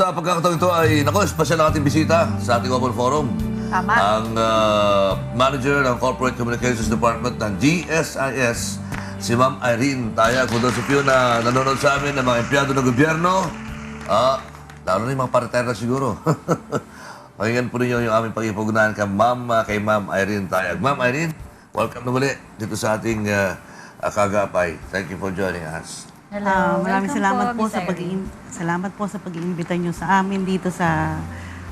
sa pagkakataon ito ay, espesyal na ating bisita sa ating Open Forum. Tama. Ang manager ng Corporate Communications Department ng GSIS, si Ma'am Irene Tayag. Kung doon sa few na nanonood sa amin ng mga empleyado ng gobyerno, lalo na yung mga pa-retire na siguro. Pakinggan po ninyo yung aming pag-ipugnahan kay Ma'am Irene Tayag. Ma'am Irene, welcome na muli dito sa ating Kagapay. Thank you for joining us. Hello. Maraming salamat po sa pag-iimbita niyo sa amin dito sa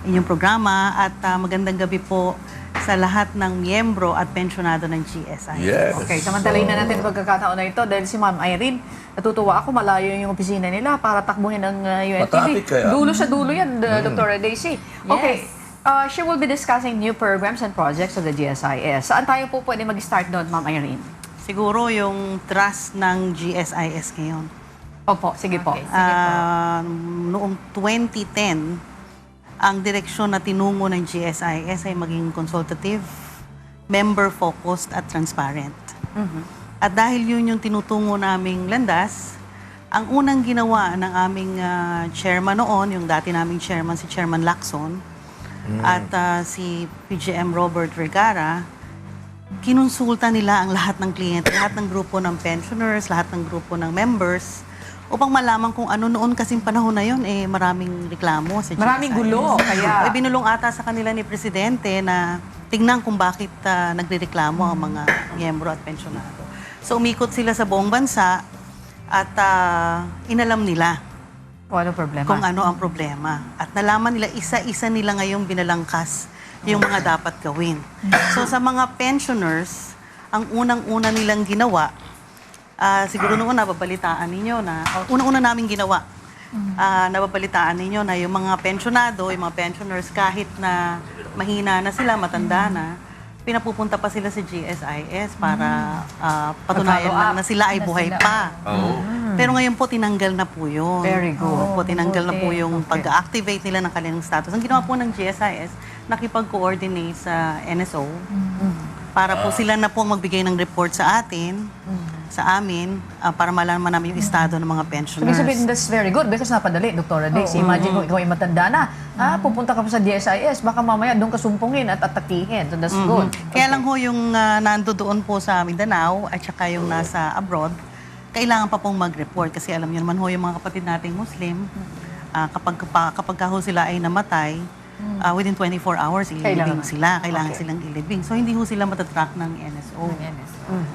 inyong programa at magandang gabi po sa lahat ng miyembro at pensyonado ng GSIS. Yes. Okay, samantalayin na natin pagkakataon na ito dahil si Ma'am Irene, natutuwa ako, malayo yung opisina nila para takbuhin ng UNTV. Matraffic kaya. Dulo sa dulo yan, Dr. Daisy. Okay, she will be discussing new programs and projects of the GSIS. Saan tayo po pwede mag-start doon, Ma'am Irene? Siguro yung trust ng GSIS ngayon. Opo, sige po. Noong 2010, ang direksyon na tinungo ng GSIS ay maging consultative, member-focused at transparent. At dahil yun yung tinutungo naming landas, ang unang ginawa ng aming chairman noon, yung dati naming chairman, si Chairman Lacson, at si PGM Robert Vergara, kinonsulta nila ang lahat ng kliyente, lahat ng grupo ng pensioners, lahat ng grupo ng members, upang malaman kung ano noon kasing panahon na yun, maraming reklamo sa GSIS. Maraming gulo, kaya... Binulong ata sa kanila ni Presidente na tingnan kung bakit nagrereklamo ang mga miyembro at pensyonado. So umikot sila sa buong bansa at inalam nila Walang problema. kung ano ang problema. At nalaman nila, isa-isa nila ngayong binalangkas yung mga dapat gawin. So sa mga pensioners, ang unang-una nilang ginawa, siguro noon nababalitaan ninyo na, unang-una namin ginawa, nababalitaan ninyo na yung mga pensionado, yung mga pensioners, kahit na mahina na sila, matanda na, pinapupunta pa sila sa GSIS para patunayan lang na sila ay buhay pa. Pero ngayon po, tinanggal na po yun. Very good. Opo, tinanggal na po yung pag-activate nila ng kanilang status. Ang ginawa po ng GSIS, nakipag-coordinate sa NSO para po sila na po magbigay ng report sa atin, sa amin, para malaman namin yung estado ng mga pensioners. Sabihin, that's very good because napadali, Dr. Daisy. Imagine kung ikaw ay matanda na, pupunta ka pa sa GSIS, baka mamaya doon ka sumpungin at atakihin. So that's good. Kaya lang ho yung nando doon po sa Mindanao at saka yung nasa abroad, kailangan pa pong mag-report kasi alam niyo naman ho yung mga kapatid nating Muslim, kapag ho sila ay namatay, within 24 hours, ililibing sila. Kailangan silang ilibing. So, hindi ho sila matatrack ng NSO.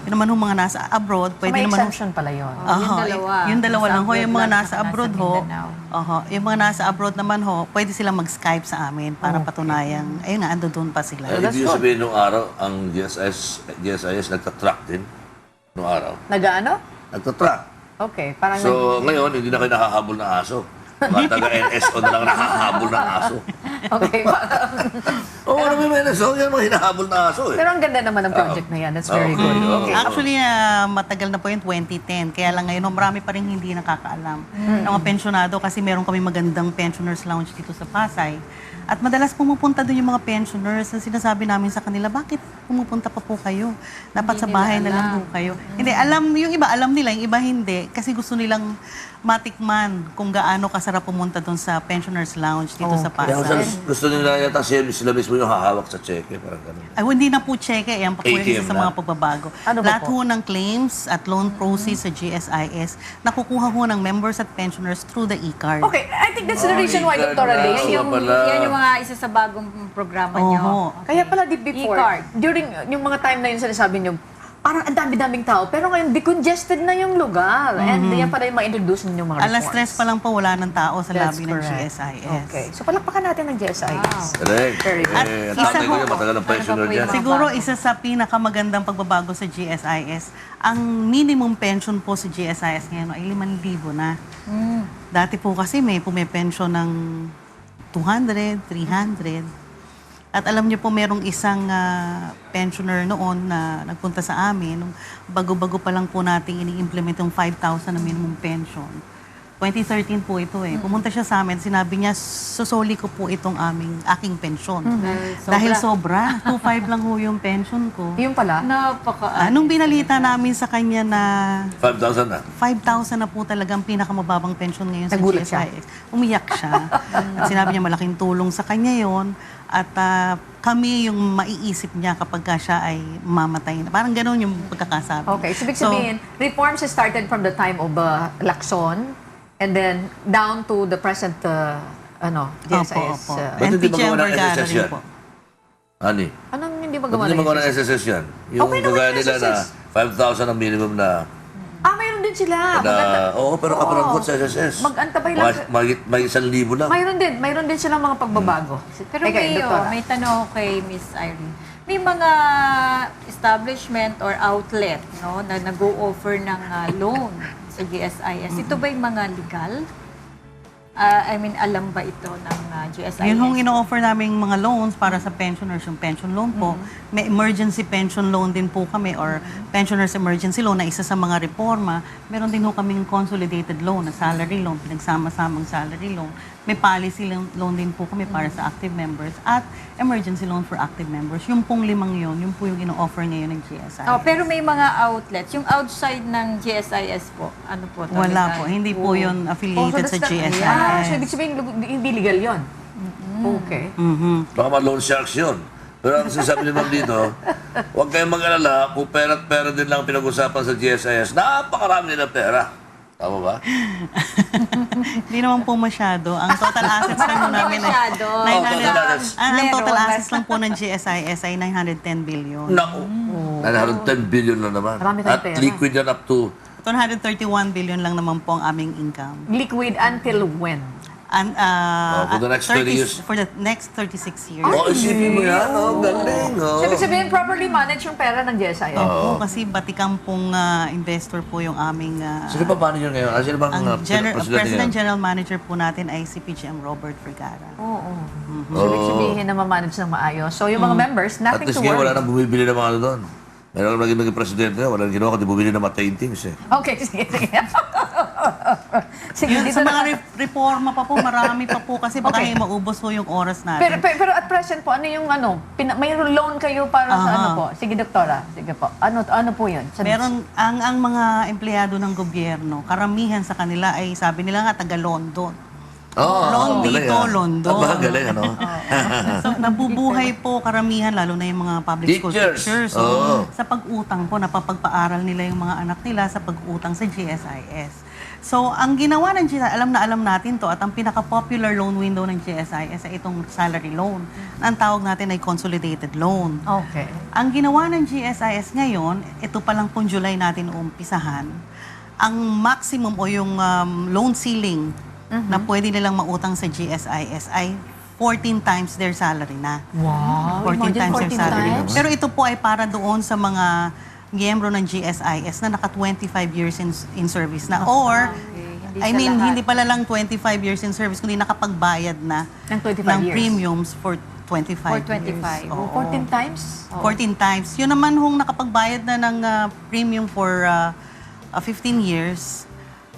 Yung naman ho mga nasa abroad, pwede may naman exemption pala yun. Yung dalawa lang ho. Yung mga nasa abroad ho, Mindanao. yung mga nasa abroad naman ho, pwede silang mag-Skype sa amin para patunayang, ayun nga, ando doon pa sila. Ibig sabihin nung araw, ang GSIS nagtatrack din nung araw. Nag-ano? Nagtatrack. Okay, parang... So, ngayon, hindi na kayo nakahabol ng aso. Mga taga-NSO na lang nakahabol ng aso. Okay. Oo, ano may NSO? Yan mga hinahabol na aso eh. Pero ang ganda naman ng project na yan. That's very good. Okay. Actually, matagal na po yung 2010. Kaya lang ngayon, marami pa rin hindi nakakaalam ng mga pensyonado kasi meron kami magandang pensioners lounge dito sa Pasay. At madalas pumupunta doon yung mga pensioners na sinasabi namin sa kanila, bakit pumupunta pa po kayo? Dapat sa bahay na lang po kayo. Hindi, yung iba alam nila, yung iba hindi. Kasi gusto nilang matikman kung gaano kasarap pumunta doon sa pensioners lounge dito sa Kaya Pasay. gusto nila yata sila mismo yung hahawak sa cheque. Parang ganun. Ay, hindi na po cheque. Yan pa po yung ATM isa sa na. mga pagbabago. Ano ba Lahat po? ho ng claims at loan proceeds sa GSIS, nakukuha ho ng members at pensioners through the e-card. Okay, I think that's the reason why, Dr. Daisy. Yan pala. Yan yung mga isa sa bagong programa niyo. Oho. Kaya pala before, E-card. during yung mga time na yun sinasabi niyo, parang ang dami-daming tao, pero ngayon decongested na yung lugar. And yan pala yung ma-introduce ninyo mga Alas reforms. 3 pa lang po, wala ng tao sa That's lobby ng correct. GSIS. Okay. So palakpakan natin ng GSIS. Correct. Very good. Eh, At tatay isa ko ho- yan, matagal ng pensioner Ano dyan. pa po Siguro isa sa pinakamagandang pagbabago sa GSIS, ang minimum pension po sa GSIS ngayon ay 5,000 na. Dati po kasi may pumipension ng 200, 300. At alam niyo po, merong isang pensioner noon na nagpunta sa amin, nung bago-bago pa lang po nating ini-implement yung 5,000 na minimum pension. 2013 po ito eh. Pumunta siya sa amin, sinabi niya, susoli ko po itong aking pensyon. Dahil sobra. 2.5 lang ho yung pension ko. Yung pala. Nung binalita namin sa kanya na 5,000 na. 5,000 na po talagang pinakamababang pension ngayon sa Nagulat siya. GSIS. Umiyak siya. At sinabi niya malaking tulong sa kanya yon. At kami yung maiisip niya kapag ka siya ay mamatay na. Parang gano'n yung pagkakasabi. Okay, so ibig sabihin, reforms started from the time of Lacson and then down to the present GSIS. Opo. Ba't And hindi PGM magawa ng Vergara SSS rin yan? po. Ani? Anong hindi Ba't magawa hindi ng magawa ng SSS? SSS yan? Yung Okay naman kagaya yung nila na SSS. 5,000 ang minimum na... Mayroon din sila. Maganda. Oo, pero kaparangkot sa SSS. Mag-antabay lang. May 1,000 lang. Mayroon din silang mga pagbabago. Pero Okay, Doktora. may tanong ako kay Miss Irene. May mga establishment or outlet na nag-o-offer ng loan sa GSIS. Ito ba yung mga legal? Alam ba ito ng GSIS? Yun hong ino-offer namin mga loans para sa pensioners, yung pension loan po. May emergency pension loan din po kami or pensioners emergency loan na isa sa mga reforma. Meron din ho kaming consolidated loan na salary loan, pinagsama-samang salary loan. May policy loan din po kami para sa active members at emergency loan for active members. Yung pong limang yun po yung ino-offer ngayon ng GSIS. Pero may mga outlets. Yung outside ng GSIS po, ano po? Wala po. Hindi po yun affiliated sa GSIS. So ibig sabihin, hindi legal yun. Okay. Baka ma-loan sharks yun. Pero ang sinasabi ni Ma'am dito, huwag kayong mag-alala kung pera't pera din lang pinag-usapan sa GSIS. Napakarami na pera. Tama ba? Hindi naman po masyado. Ang total assets lang po namin ay masyado. 900, ang total Meron. assets lang po ng GSIS ay 910 billion. Naku. 910 billion na naman. Marami tayong At pera. liquid yan up to 131 billion lang naman po ang aming income. Liquid until when? And, for the next 20 years. For the next 36 years. Oh, isipin mo yan. Oh, galing. Oh. So ibig sabihin, properly manage yung pera ng GSIS. Opo, kasi batikang pong investor po yung aming... Sino pa paano yun ngayon? Sino bang ang presidente President ngayon? General Manager po natin ay si PGM Robert Vergara. Oo. So ibig sabihin na ma-manage ng maayos. So yung mga members, At nothing least to ngayon, worry. wala nang bumibili ng mga ano doon. Meron naging presidente, wala nang ginawa kundi bumili ng mga paintings eh. Okay, sige, sige. Sige, Yun, dito sa mga na. reforma pa po, marami pa po kasi baka Okay. maubos po yung oras natin. Pero at present po, ano yung may loan kayo para sa ano po? Sige, Doktora. Sige po. Ano po yun? Meron ang mga empleyado ng gobyerno, karamihan sa kanila ay sabi nila nga taga London. Loan dito, London. Galing, ano? So nabubuhay po karamihan lalo na yung mga public school Teachers. teachers. Oo. Sa pag-utang po napapagpaaral nila yung mga anak nila sa pag-utang sa GSIS. So ang ginawa ng GSIS, alam natin to at ang pinaka-popular loan window ng GSIS ay itong salary loan. Ang tawag natin ay consolidated loan. Okay. Ang ginawa ng GSIS ngayon, ito pa lang pong July natin umpisahan, ang maximum o yung loan ceiling na pwede nilang mautang sa GSIS ay 14 times their salary na. Wow. 14 Imagine times their 14 salary. times? Pero ito po ay para doon sa mga miyembro ng GSIS na naka 25 years in service na. Or, hindi pala lang 25 years in service, kundi nakapagbayad na Ng 25 years. premiums for 25 For 25. years. Oh, Oo. 14 times? 14 times. Yun naman hong nakapagbayad na ng premium for 15 years,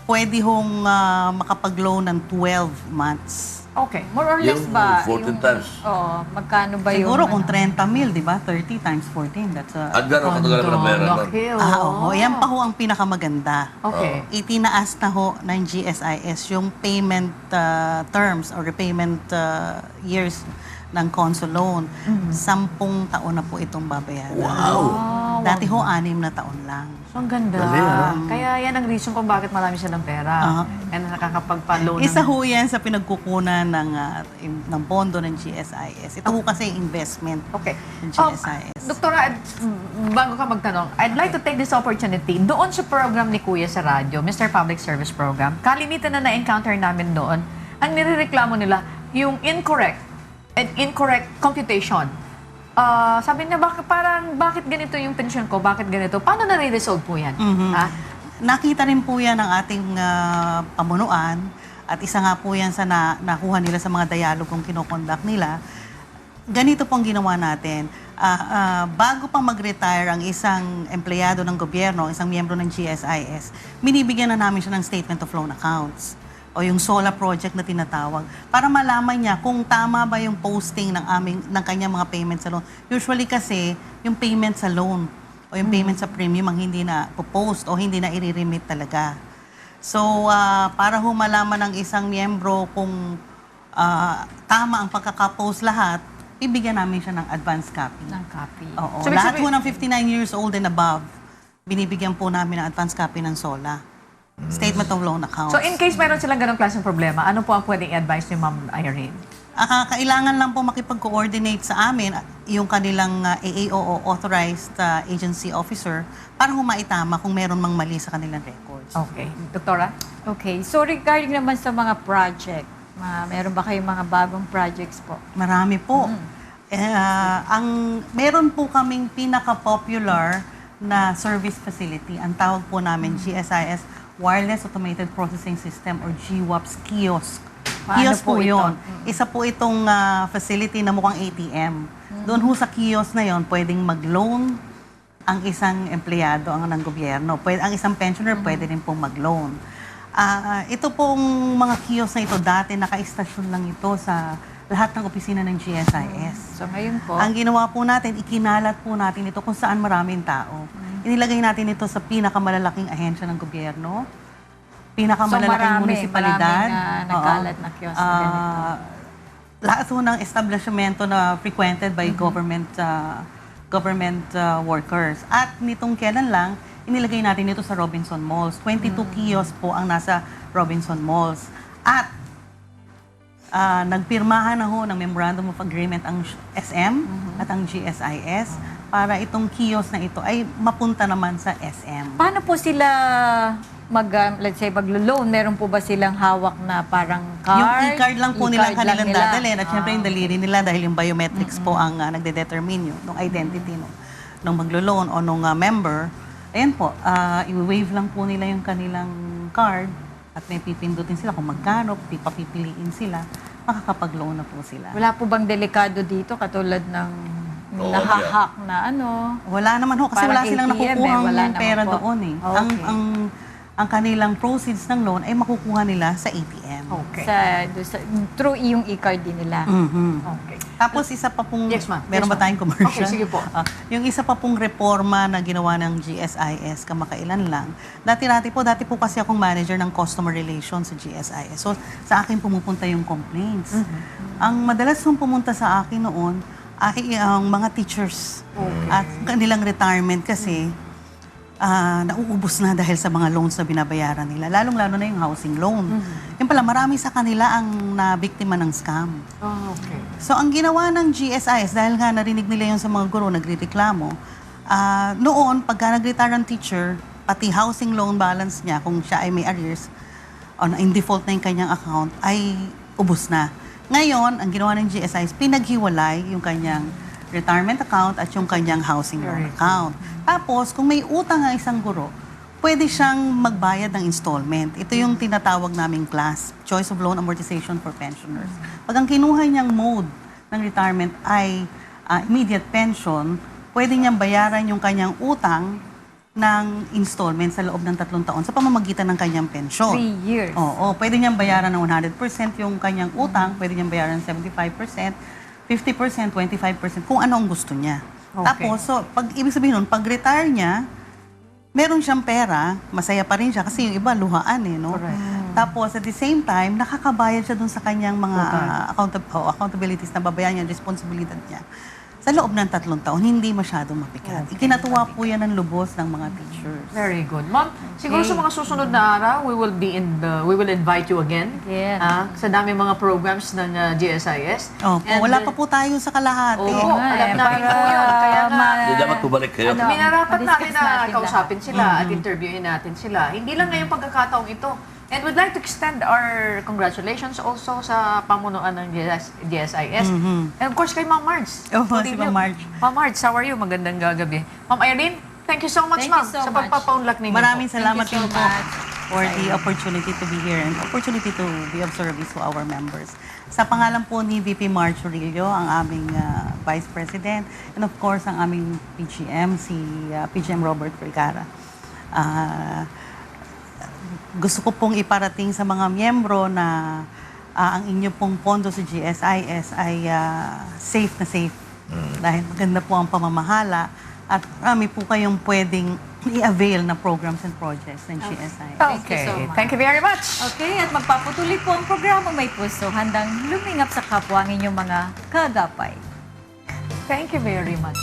pwede hong makapag-loan ng 12 months. Okay. More or less Yung ba? 14 times. Magkano ba yung... Siguro kung 30 mil, di ba? 30 times 14. That's At gano'n katagal naman ang pera doon? Laki, oo. Yan pa ho ang pinakamaganda. Okay. Itinaas na ho ng GSIS yung payment terms or repayment years ng conso loan. 10 taon na po itong babayaran. Wow! Dati ho, 6 na taon lang. So, ang ganda. Kaya yan ang reason kung bakit marami silang pera. Kaya nakakapagpa-loan Isa ho yan sa pinagkukunan ng pondo ng GSIS. Ito ho kasi investment Okay. ng GSIS. Doktora, bago ka magtanong, I'd like to take this opportunity. Doon sa program ni Kuya sa radyo, Mr. Public Service Program, kalimitan na na-encounter namin doon, ang nirereklamo nila, yung incorrect computation. Sabi niya, bakit ganito yung pension ko? Bakit ganito? Paano nare-resolve po yan? Ha? Nakita rin po yan ng ating pamunuan at isa nga po yan sa nakuha nila sa mga dialogong kinokonduct nila. Ganito pong ginawa natin. Bago pa mag-retire ang isang empleyado ng gobyerno, isang miyembro ng GSIS, binibigyan na namin siya ng statement of loan accounts. o yung SOLA project na tinatawag para malaman niya kung tama ba yung posting ng kanyang mga payment sa loan. Usually kasi yung payment sa loan o yung payment sa premium ang hindi na post o hindi na i-remit talaga. So para malaman ng isang miyembro kung tama ang pagkakapost lahat, ibigyan namin siya ng advance copy. Ng copy. Oo. So, Lahat ibig po ng 59 years old and above, binibigyan po namin ng advance copy ng SOLA. Statement of loan accounts. So in case meron silang ganong klaseng problema, ano po ang pwedeng i-advise ni Ma'am Irene? Kailangan lang po makipag-coordinate sa amin yung kanilang AAO authorized agency officer para maitama kung meron mang mali sa kanilang records. Okay. Doktora? Okay. So regarding naman sa mga project, meron ba kayong mga bagong projects po? Marami po. Meron po kaming pinaka-popular na service facility. Ang tawag po namin GSIS, Wireless Automated Processing System or GWAPS kiosk. Paano Kiosk po po ito? yun. Isa po itong facility na mukhang ATM. Doon ho sa kiosk na yon pwedeng mag-loan ang isang empleyado ng gobyerno. Ang isang pensioner pwede rin pong mag-loan. Ito pong mga kiosk na ito, dati naka-istasyon lang ito sa lahat ng opisina ng GSIS. So ngayon po, Ang ginawa po natin, ikinalat po natin ito kung saan maraming tao. Inilagay natin ito sa pinakamalalaking ahensya ng gobyerno, pinakamalalaking munisipalidad. maraming nagkalat na kiosk na ganito. Lahat po ng establishmento na frequented by government workers. At nitong kailan lang, inilagay natin ito sa Robinson Malls. 22 kiosk po ang nasa Robinson Malls. At nagpirmahan na ho ng Memorandum of Agreement ang SM at ang GSIS para itong kiosk na ito ay mapunta naman sa SM. Paano po sila let's say, maglo-loan? Meron po ba silang hawak na parang card? Yung e-card lang po nila E-card kanilang lang nila. dadalhin. At syempre yung daliri nila dahil yung biometrics po ang nagde-determine yun, ng identity nung maglo-loan o nung member. Ayan po, i-wave lang po nila yung kanilang card at may pipindutin sila kung magkano, papipiliin sila, makakapag-loan na po sila. Wala po bang delikado dito katulad ng Oo, nahahack na ano? Wala naman ho, kasi Parang wala silang ATM eh, nakukuhang wala naman pera po. doon eh. Okay. Ang kanilang proceeds ng loan ay makukuha nila sa ATM. Okay. Through yung e-card din nila. Okay. Tapos isa pa pong, Yes, ma'am. meron Yes, ba ma'am. tayong commercial? Okay, sige po. Yung isa pa pong reforma na ginawa ng GSIS kamakailan lang. Dati po kasi akong manager ng customer relations sa GSIS. So sa akin pumupunta yung complaints. Ang madalas pong pumunta sa akin noon ay ang mga teachers at kanilang retirement kasi nauubos na dahil sa mga loans na binabayaran nila. Lalong-lalo na yung housing loan. Yung pala, marami sa kanila ang nabiktima ng scam. Okay. So, ang ginawa ng GSIS, dahil nga narinig nila yun sa mga guro, nagrereklamo, noon, pagka nag-retire ang teacher, pati housing loan balance niya, kung siya ay may arrears, o in default na yung kanyang account, ay ubos na. Ngayon, ang ginawa ng GSIS, pinaghiwalay yung kanyang retirement account at yung kanyang housing loan account. Tapos, kung may utang ang isang guro, pwede siyang magbayad ng installment. Ito yung tinatawag naming class, Choice of Loan Amortization for Pensioners. Pag ang kinuha niyang mode ng retirement ay immediate pension, pwede niyang bayaran yung kanyang utang ng installment sa loob ng 3 taon sa pamamagitan ng kanyang pensyon. 3 years. Oo, pwede niyang bayaran ng 100% yung kanyang utang, pwede niyang bayaran ng 75%, 50%, 25%, kung ano ang gusto niya. Okay. Tapos, so, ibig sabihin nun, pag-retire niya, meron siyang pera, masaya pa rin siya kasi yung iba luhaan eh, no? Correct. Tapos, at the same time, nakakabayad siya dun sa kanyang mga accountabilities na babayaran niya, responsibilidad niya. Sa loob ng 3 taon, hindi masyadong mapikat. Ikinatuwa po yan ng lubos ng mga teachers. Very good. Ma'am, siguro sa mga susunod na araw, we will invite you again. Again. Sa dami mga programs ng GSIS. Opo, And, wala pa po tayo sa kalahati. Oo, nga alam eh, namin para po yun. Kaya nga, Hindi dapat bumalik kayo. minarapat natin ma-discuss na natin kausapin sila at interviewin natin sila. Hindi lang ngayong pagkakataong ito. And we'd like to extend our congratulations also sa pamunuan ng GSIS. And of course, kay Ma'am Marge. Opo, Good si evening. Ma'am Marge. Ma'am Marge, how are you? Magandang gagabi. Ma'am Irene, thank you so much, Thank you ma'am, so sa much. pagpapaunlak ninyo. Maraming po. salamat Thank you din so po much. for the opportunity to be here and opportunity to be of service to our members. Sa pangalan po ni VP Marge Orillo, ang aming Vice President, and of course, ang aming PGM, si PGM Robert Vergara. gusto ko pong iparating sa mga miyembro na ang inyo pong pondo sa GSIS ay safe na safe. Dahil maganda po ang pamamahala at marami po kayong pwedeng i-avail na programs and projects ng GSIS. Thank you so much. Thank you very much. Okay, at magpaputuloy po ang programa May Puso, handang lumingap sa kapwa ang inyong mga kagapay. Thank you very much.